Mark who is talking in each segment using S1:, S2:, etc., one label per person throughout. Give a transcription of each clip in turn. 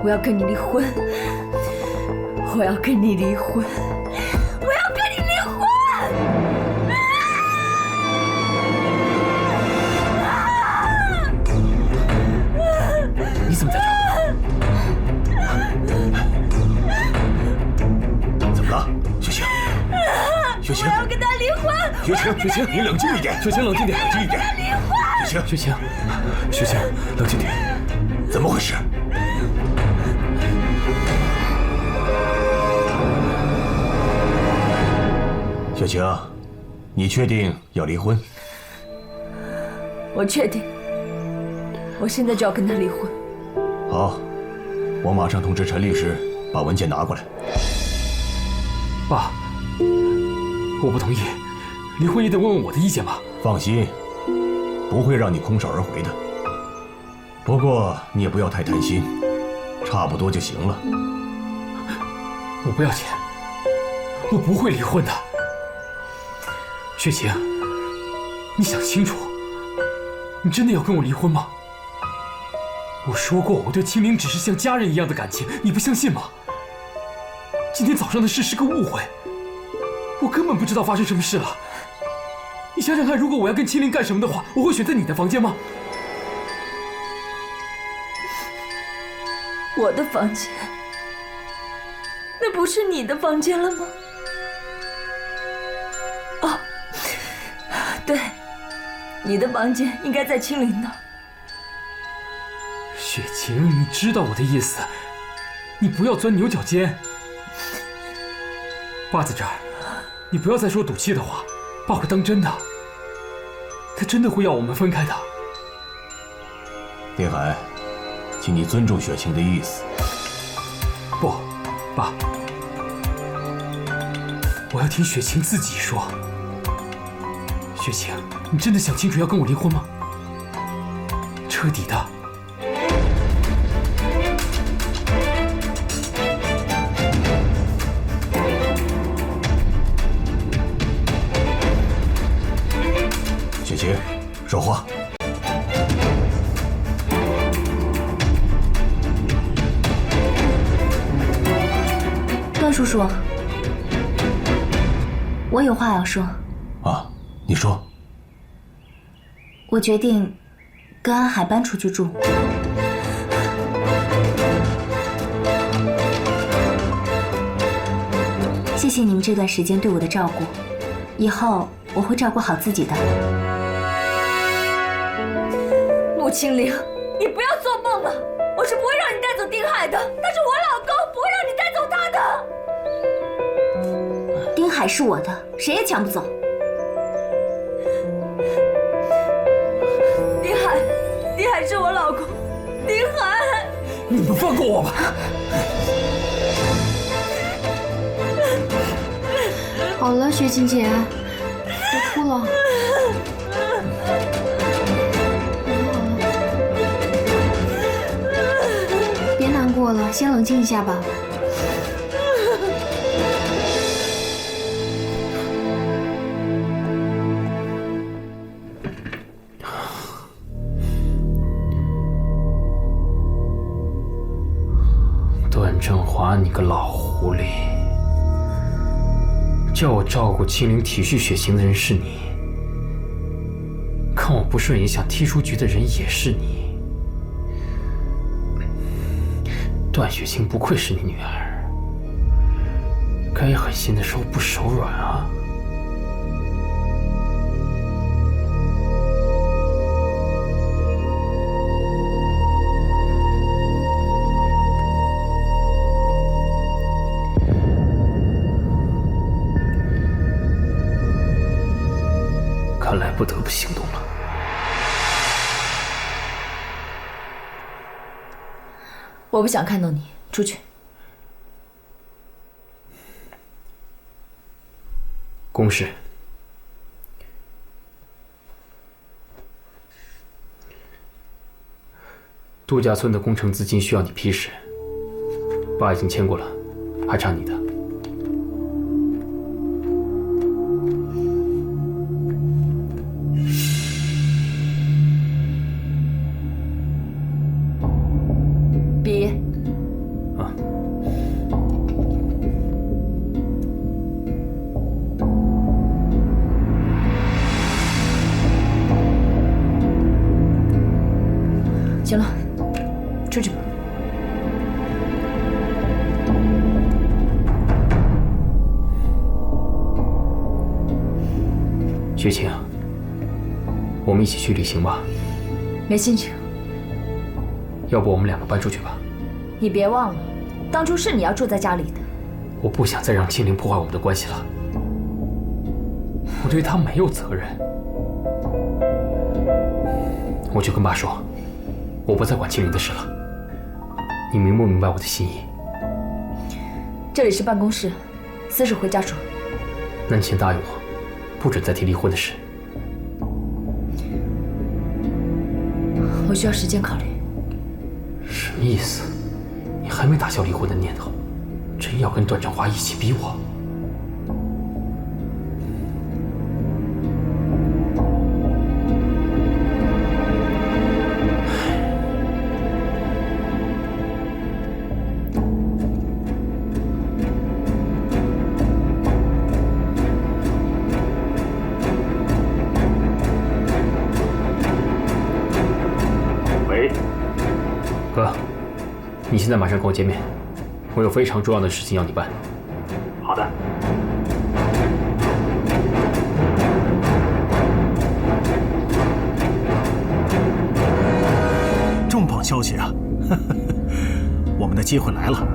S1: 我要跟你离婚，我要跟你离婚，我要跟你离婚！
S2: 你怎么在这儿？怎么了，雪晴？雪晴，
S1: 我要跟他离婚！
S2: 雪晴，雪晴，你冷静一点，雪晴，冷静点，冷静一点。
S1: 离婚！
S2: 雪晴，雪晴，雪晴，冷静点，怎么回事？雪晴，你确定要离婚？
S1: 我确定，我现在就要跟他离婚。
S2: 好，我马上通知陈律师把文件拿过来。
S3: 爸，我不同意，离婚也得问问我的意见吧。
S2: 放心，不会让你空手而回的。不过你也不要太贪心，差不多就行了。
S3: 我不要钱，我不会离婚的。雪晴，你想清楚，你真的要跟我离婚吗？我说过，我对青灵只是像家人一样的感情，你不相信吗？今天早上的事是个误会，我根本不知道发生什么事了。你想想看，如果我要跟青灵干什么的话，我会选择你的房间吗？
S1: 我的房间，那不是你的房间了吗？哦，对，你的房间应该在青灵那儿。
S3: 雪晴，你知道我的意思，你不要钻牛角尖。爸在这儿，你不要再说赌气的话，爸会当真的。他真的会要我们分开的。
S2: 丁海，请你尊重雪晴的意思。
S3: 不，爸，我要听雪晴自己说。雪晴，你真的想清楚要跟我离婚吗？彻底的。
S2: 雪晴，说话。
S4: 段叔叔，我有话要说。
S2: 啊，你说。
S4: 我决定跟安海搬出去住。谢谢你们这段时间对我的照顾，以后我会照顾好自己的。
S1: 穆青灵，你不要做梦了！我是不会让你带走丁海的，他是我老公，不会让你带走他的。
S4: 丁海是我的，谁也抢不走。
S1: 丁海是我老公，丁海，
S3: 你们放过我吧！
S5: 好了，雪晴姐，别哭了。别难过了，先冷静一下吧。
S3: 段振华，你个老狐狸！叫我照顾青灵、体恤雪晴的人是你，看我不顺眼想踢出局的人也是你。段雪晴不愧是你女儿，该狠心的时候不手软啊！看来不得不行动了。
S1: 我不想看到你，出去。
S3: 公事。度假村的工程资金需要你批示，爸已经签过了，还差你的。
S1: 行了，出去吧。
S3: 雪晴，我们一起去旅行吧。
S1: 没兴趣。
S3: 要不我们2个搬出去吧？
S1: 你别忘了，当初是你要住在家里的。
S3: 我不想再让青灵破坏我们的关系了。我对她没有责任。我就跟爸说，我不再管青灵的事了。你明不明白我的心意？
S1: 这里是办公室，私事回家说。
S3: 那你先答应我，不准再提离婚的事。
S1: 我需要时间考虑。
S3: 什么意思？你还没打消离婚的念头，真要跟段正华一起逼我？哥，你现在马上跟我见面，我有非常重要的事情要你办。
S6: 好的。
S7: 重磅消息啊！我们的机会来了。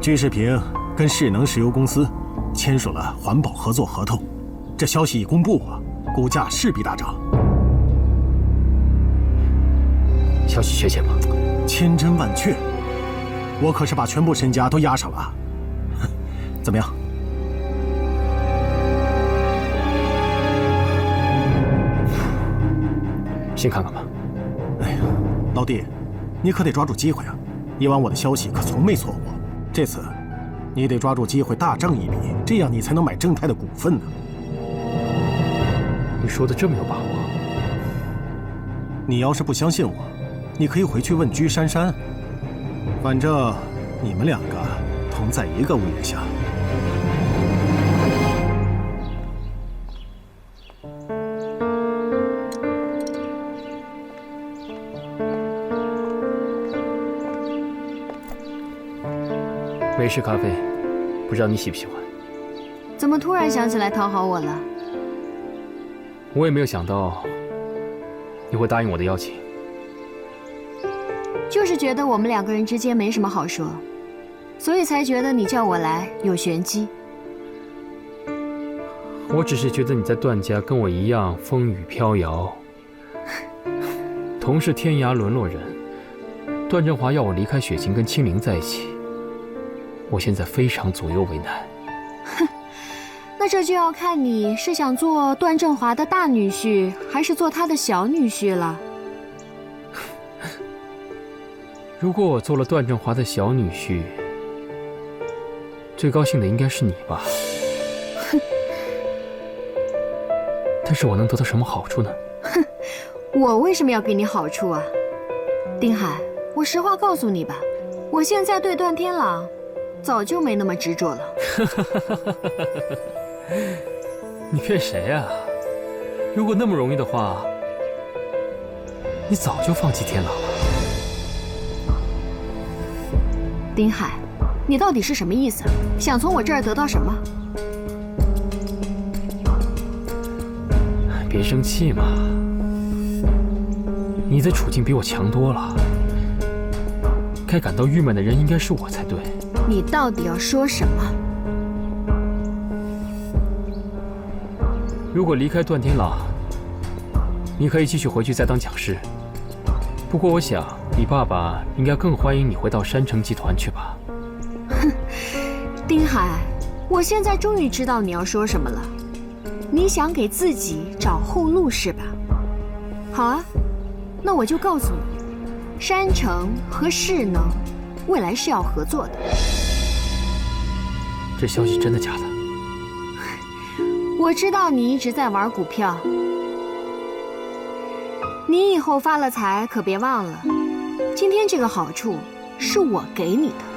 S7: 居士平跟世能石油公司签署了环保合作合同，这消息一公布啊，股价势必大涨。
S3: 消息确切吗？
S7: 千真万确，我可是把全部身家都押上了。怎么样？
S3: 先看看吧。
S7: 哎呀，老弟，你可得抓住机会啊！以往我的消息可从没错过，这次你得抓住机会大挣一笔，这样你才能买正泰的股份呢。
S3: 你说的这么有把握？
S7: 你要是不相信我，你可以回去问居珊珊，反正你们2个同在一个屋檐下。
S3: 美式咖啡，不知道你喜不喜欢？
S5: 怎么突然想起来讨好我了？
S3: 我也没有想到你会答应我的邀请。
S5: 就是觉得我们2个人之间没什么好说，所以才觉得你叫我来有玄机。
S3: 我只是觉得你在段家跟我一样风雨飘摇，同是天涯沦落人。段振华要我离开雪晴跟青灵在一起，我现在非常左右为难。
S5: 哼，那这就要看你是想做段振华的大女婿，还是做他的小女婿了。
S3: 如果我做了段振华的小女婿，最高兴的应该是你吧？
S5: 哼，
S3: 但是我能得到什么好处呢？
S5: 哼，我为什么要给你好处啊？丁海，我实话告诉你吧，我现在对段天朗早就没那么执着了。
S3: 你骗谁啊？如果那么容易的话，你早就放弃天朗了。
S5: 丁海，你到底是什么意思？想从我这儿得到什么？
S3: 别生气嘛，你的处境比我强多了，该感到郁闷的人应该是我才对。
S5: 你到底要说什么？
S3: 如果离开段天朗，你可以继续回去再当讲师。不过我想，你爸爸应该更欢迎你回到山城集团去吧。
S5: 哼，丁海，我现在终于知道你要说什么了。你想给自己找后路是吧？好啊，那我就告诉你，山城和世能未来是要合作的。
S3: 这消息真的假的？
S5: 我知道你一直在玩股票，你以后发了财可别忘了，今天这个好处是我给你的。